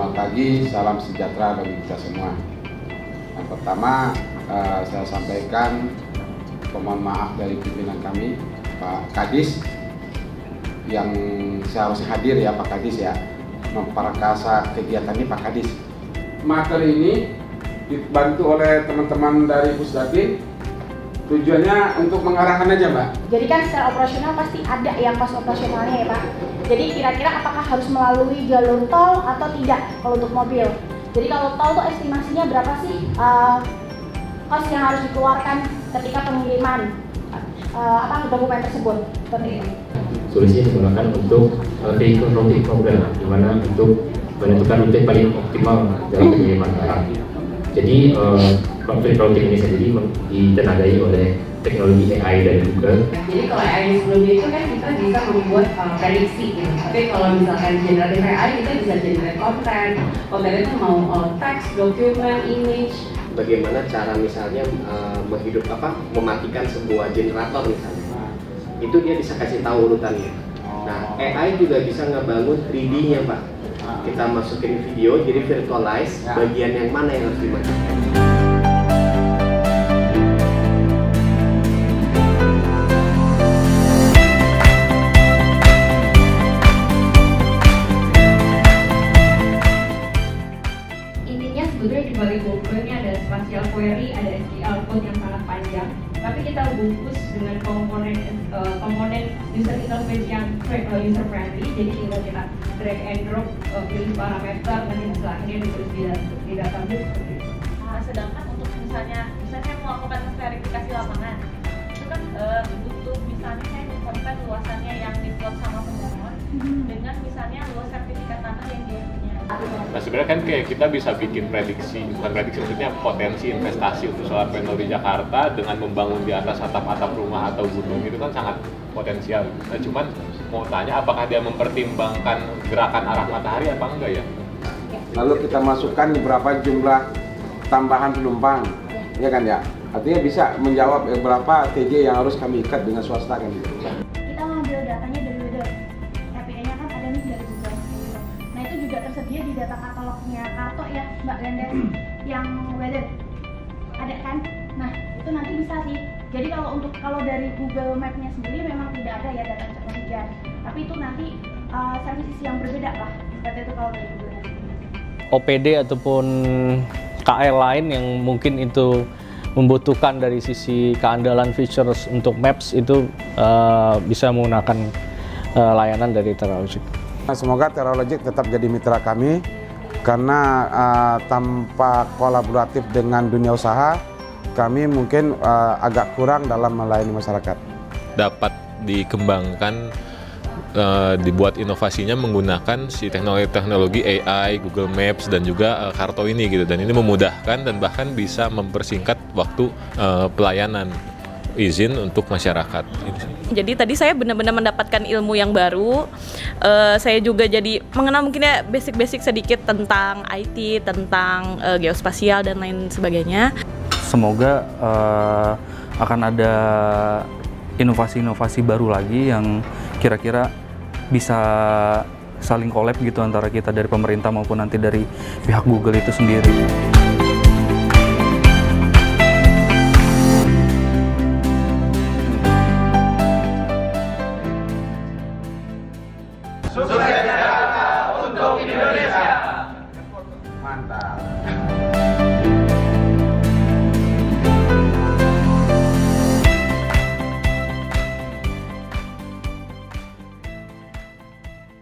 Selamat pagi, salam sejahtera bagi kita semua. Yang pertama, saya sampaikan permohonan maaf dari pimpinan kami, Pak Kadis, yang seharusnya hadir ya Pak Kadis ya, memperkasa kegiatan ini Pak Kadis. Materi ini dibantu oleh teman-teman dari Pusdatin. Tujuannya untuk mengarahkan aja Mbak. Jadi kan secara operasional pasti ada yang kos operasionalnya ya Pak. Jadi kira-kira apakah harus melalui jalur tol atau tidak kalau untuk mobil. Jadi kalau tol tuh estimasinya berapa sih kos yang harus dikeluarkan ketika pengiriman dokumen tersebut seperti ini. Solusi digunakan untuk vehicle routing program, di mana untuk menentukan rute paling optimal dalam pengiriman barang. Jadi routing ini sendiri ditenagai oleh teknologi AI dari Google. Jadi kalau AI sebelumnya itu kan kita bisa membuat prediksi gitu. Tapi kalau misalkan generatif AI kita bisa generate konten itu mau teks, dokumen, image. Bagaimana cara misalnya mematikan sebuah generator misalnya. Itu dia bisa kasih tahu urutannya. Nah, AI juga bisa ngebangun 3D-nya Pak. Kita masukin video, jadi virtualize bagian yang mana yang harus dimatikan. Intinya sebetulnya di balik Google ini ada spatial query, ada SQL code yang sangat panjang. Tapi kita bungkus dengan komponen user interface yang user friendly. Jadi tinggal kita drag and drop, pilih parameter, nanti setelah ini ditulis di database seperti itu. Sedangkan untuk misalnya melakukan verifikasi lapangan itu kan butuh misalnya saya mengkonvert luasannya yang diplot sama pemohon dengan misalnya luas sertifikat tanah yang dia punya. Nah sebenarnya kan kayak kita bisa bikin prediksi, bukan prediksi maksudnya potensi investasi untuk solar panel di Jakarta dengan membangun di atas atap-atap rumah atau gunung itu kan sangat potensial. Nah cuman mau tanya apakah dia mempertimbangkan gerakan arah matahari apa enggak ya? Lalu kita masukkan berapa jumlah tambahan penumpang, ya kan ya? Artinya bisa menjawab berapa TJ yang harus kami ikat dengan swasta kan gitu. Kita ngambil datanya dari weather, API-nya kan ada nih dari Google. Nah itu juga tersedia di data katalognya Karto ya Mbak Lenda, yang weather ada kan? Nah itu nanti bisa sih. Jadi kalau dari Google Map-nya sendiri memang tidak ada ya data curah hujan, tapi itu nanti services yang berbeda lah seperti itu kalau dari Google Map. OPD ataupun KL lain yang mungkin itu membutuhkan dari sisi keandalan features untuk Maps itu bisa menggunakan layanan dari Terralogic. Semoga Terralogic tetap jadi mitra kami karena tanpa kolaboratif dengan dunia usaha kami mungkin agak kurang dalam melayani masyarakat. Dapat dikembangkan, dibuat inovasinya menggunakan si teknologi AI, Google Maps dan juga Karto ini gitu, dan ini memudahkan dan bahkan bisa mempersingkat waktu pelayanan izin untuk masyarakat. Jadi tadi saya benar-benar mendapatkan ilmu yang baru. Saya juga jadi mengenal mungkin ya basic-basic sedikit tentang IT, tentang geospasial dan lain sebagainya. Semoga akan ada inovasi-inovasi baru lagi yang kira-kira bisa saling collab gitu antara kita dari pemerintah maupun nanti dari pihak Google itu sendiri.